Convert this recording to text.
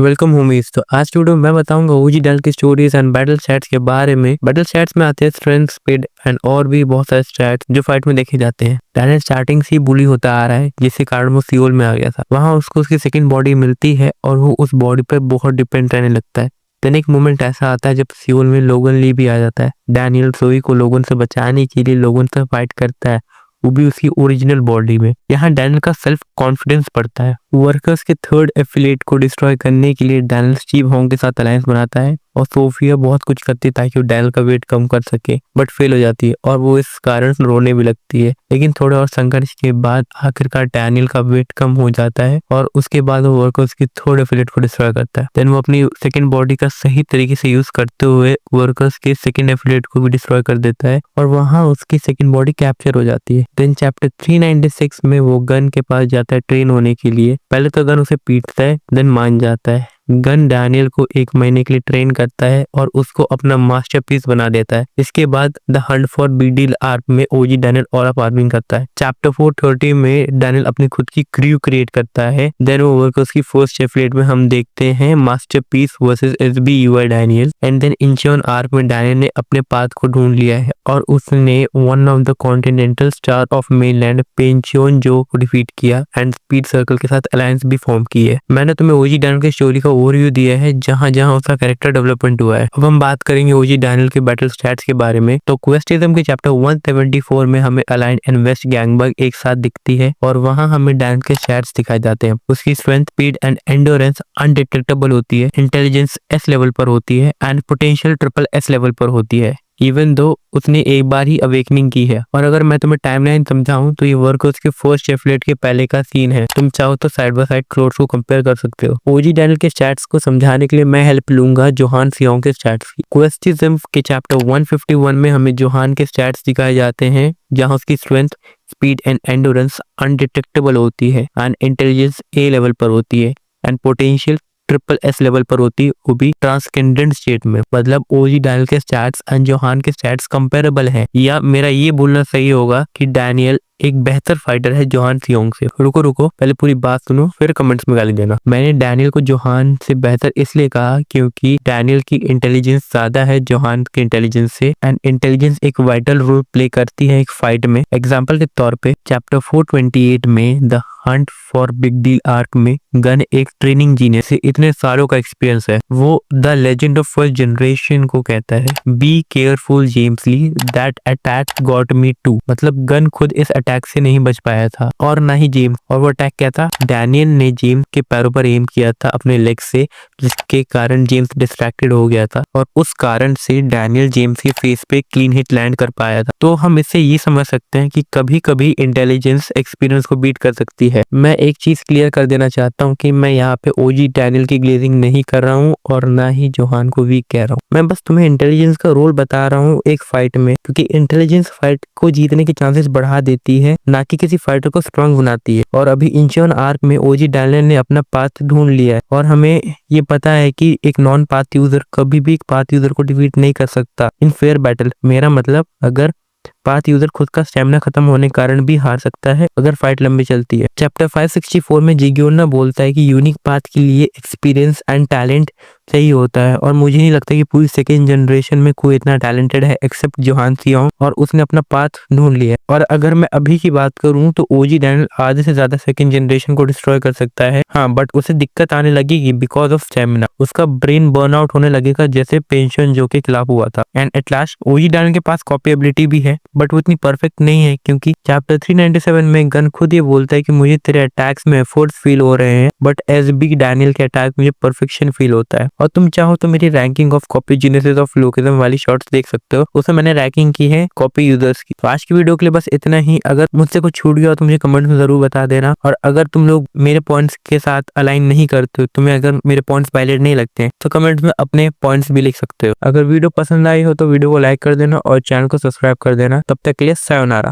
Welcome homies. तो आज की वीडियो में मैं बताऊंगा ओजी डैनल की स्टोरीज एंड बैटल स्टैट्स के बारे में। बैटल स्टैट्स में आते हैं स्ट्रेंथ, स्पीड एंड और भी बहुत सारे स्टैट्स जो फाइट में देखे जाते हैं। डैनल स्टार्टिंग से ही बुली होता आ रहा है, जिसके कारण वो सियोल में आ गया था। वहां उसको उसकी सेकंड बॉडी मिलती है और वो उस बॉडी पर बहुत डिपेंड रहने लगता है। देन एक मोमेंट ऐसा आता है जब सियोल में लोगन ली भी आ जाता है। डैनियल सोई को लोगन से बचाने के लिए लोगन से फाइट करता है, वो भी उसकी ओरिजिनल बॉडी में। यहाँ डैनियल का सेल्फ कॉन्फिडेंस बढ़ता है। वर्कर्स के थर्ड एफिलिएट को डिस्ट्रॉय करने के लिए डैनियल स्टीव होंग के साथ अलायंस बनाता है और सोफिया बहुत कुछ करती है ताकि वो डैनियल का वेट कम कर सके, बट फेल हो जाती है और वो इस कारण रोने भी लगती है। लेकिन थोड़े और संघर्ष के बाद आखिरकार डैनियल का वेट कम हो जाता है और उसके बाद वो वर्कर्स की थर्ड एफिलिएट को डिस्ट्रॉय करता है। देन वो अपनी सेकंड बॉडी का सही तरीके से यूज करते हुए वर्कर्स के सेकंड एफिलिएट को भी डिस्ट्रॉय कर देता है और वहां उसकी सेकंड बॉडी कैप्चर हो जाती है। देन चैप्टर 396 में वो गन के पास जाता है ट्रेन होने के लिए। पहले तो गन उसे पीटता है, देन मान जाता है। गन डैनियल को 1 महीने के लिए ट्रेन करता है और उसको अपना मास्टरपीस बना देता है। इसके बाद the hunt for big deal arc में ओजी डैनियल और फार्मिंग करता है। चैप्टर 430 में डैनियल अपनी खुद की क्रू क्रिएट करता है। देन वो वर्कर्स की फर्स्ट एफिलिएट में हम देखते हैं masterpiece versus SBUI Daniel. And then Incheon arc में डैनियल ने अपने पाथ को ढूंढ लिया है और उसने one of the continental star of mainland पेंचियोन जो को डिफीट किया एंड स्पीड सर्कल के साथ अलायंस भी फॉर्म की है। मैंने तुम्हें ओजी डैनियल की स्टोरी का ओवरव्यू दिया है जहां जहां उसका कैरेक्टर डेवलपमेंट हुआ है। अब हम बात करेंगे ओजी डैनियल के बैटल स्टैट्स के बारे में। तो क्वेस्टिज्म के चैप्टर 174 में हमें अलाइन एंड वेस्ट गैंगबग एक साथ दिखती है और वहां हमें डैनियल के स्टैट्स दिखाए जाते हैं। उसकी strength, speed and endurance undetectable होती है, इंटेलिजेंस S लेवल पर होती है एंड पोटेंशियल SSS लेवल पर होती है, इवन दो उसने एक बार ही अवेकनिंग की है। और अगर मैं तुम्हें टाइमलाइन समझाऊं तो ये वर्कर्स के फर्स्ट एफिलिएट के पहले का सीन है। तुम चाहो तो साइड बाय साइड क्लोर्स को कंपेयर कर सकते हो। ओजी डैनियल के स्टैट्स को समझाने के लिए मैं हेल्प लूंगा जोहान सियोंग के स्टैट्स की। क्वेस्टिज्म के चैप्टर 151 में हमें जोहान के स्टैट्स दिखाए जाते हैं जहां उसकी strength, speed and endurance undetectable होती है एंड इंटेलिजेंस A लेवल पर होती है एंड पोटेंशियल SSS लेवल पर होती है, वो भी ट्रांसकेंडेंट स्टेट में। मतलब ओजी डैनियल के स्टैट्स एंड जोहान के स्टैट्स कंपेरेबल हैं, या मेरा ये बोलना सही होगा कि डैनियल एक बेहतर फाइटर है जोहान सियोंग से। रुको पहले पूरी बात सुनो, फिर कमेंट्स में गाली देना। मैंने डैनियल को जोहान से बेहतर इसलिए कहा क्योंकि डैनियल की इंटेलिजेंस ज्यादा है जोहान के इंटेलिजेंस से एंड इंटेलिजेंस एक वाइटल रोल प्ले करती है एक फाइट में। एग्जाम्पल के तौर पे चैप्टर 428 में the hunt for big deal arc में गन एक ट्रेनिंग जीनियस से इतने सालों का एक्सपीरियंस है। वो the legend of first generation को कहता है, be careful James Lee, that attack got me too. मतलब गन खुद इस अटैक से नहीं बच पाया था और ना ही जेम्स। और वो अटैक क्या था? डैनियल ने जेम्स के पैरों पर एम किया था अपने लेग से, जिसके कारण जेम्स डिस्ट्रैक्टेड हो गया था और उस कारण से डैनियल जेम्स के फेस पे क्लीन हिट लैंड कर पाया था। तो हम इससे ये समझ सकते हैं कि कभी कभी इंटेलिजेंस एक्सपीरियंस को बीट कर सकती है। मैं एक चीज क्लियर कर देना चाहता हूँ कि मैं यहाँ पे ओजी डैनियल की ग्लेजिंग नहीं कर रहा हूँ और ना ही जोहान को वीक कह रहा हूँ। मैं बस तुम्हें इंटेलिजेंस का रोल बता रहा हूँ एक फाइट में, क्योंकि इंटेलिजेंस फाइट को जीतने के चांसेस बढ़ा देती है, ना कि किसी फाइटर को स्ट्रांग बनाती है। और अभी इंचियन आर्क में ओजी डैनियल ने अपना पाथ ढूंढ लिया है और हमें ये पता है कि एक नॉन पाथ यूजर कभी भी एक पाथ यूजर को डिफीट नहीं कर सकता इन फेयर बैटल। मेरा मतलब अगर पाथ यूजर खुद का स्टेमिना खत्म होने के कारण भी हार सकता है अगर फाइट लंबी चलती है। चैप्टर 564 में जिग्योना बोलता है कि यूनिक पाथ के लिए एक्सपीरियंस एंड टैलेंट चाहिए होता है और मुझे नहीं लगता कि पूरी सेकेंड जनरेशन में कोई इतना टैलेंटेड है एक्सेप्ट जोहान सियोंग, और उसने अपना पाथ ढूंढ लिया है। और अगर मैं अभी की बात करूं तो ओजी डैनियल आधे से ज्यादा सेकेंड जनरेशन को डिस्ट्रॉय कर सकता है। हाँ, बट उसे दिक्कत आने लगेगी बिकॉज ऑफ स्टेमिना। उसका ब्रेन बर्न आउट होने लगेगा जैसे पेंशन जो के खिलाफ हुआ था। And at last OG Daniel के पास कॉपी एबिलिटी भी है, बट वो इतनी परफेक्ट नहीं है क्योंकि चैप्टर 397 में गन खुद ये बोलता है कि मुझे तेरे अटैक्स में एफर्ट्स फील हो रहे हैं, बट एज बिग डैनियल के अटैक मुझे परफेक्शन फील होता है। और तुम चाहो तो मेरी ranking of copy geniuses of Lookism वाली शॉर्ट्स देख सकते हो, उसमें मैंने रैंकिंग की है कॉपी यूजर्स की। तो आज की वीडियो के लिए बस इतना ही। अगर मुझसे कुछ छूट गया तो मुझे कमेंट में जरूर बता देना। और अगर तुम लोग मेरे पॉइंट्स के साथ अलाइन नहीं करते हो, तुम्हें अगर मेरे पॉइंट्स वैलिड नहीं लगते हैं, तो कमेंट्स में अपने पॉइंट्स भी लिख सकते हो। अगर वीडियो पसंद आई हो तो वीडियो को लाइक कर देना और चैनल को सब्सक्राइब कर देना। तब तक के लिए सायोनारा।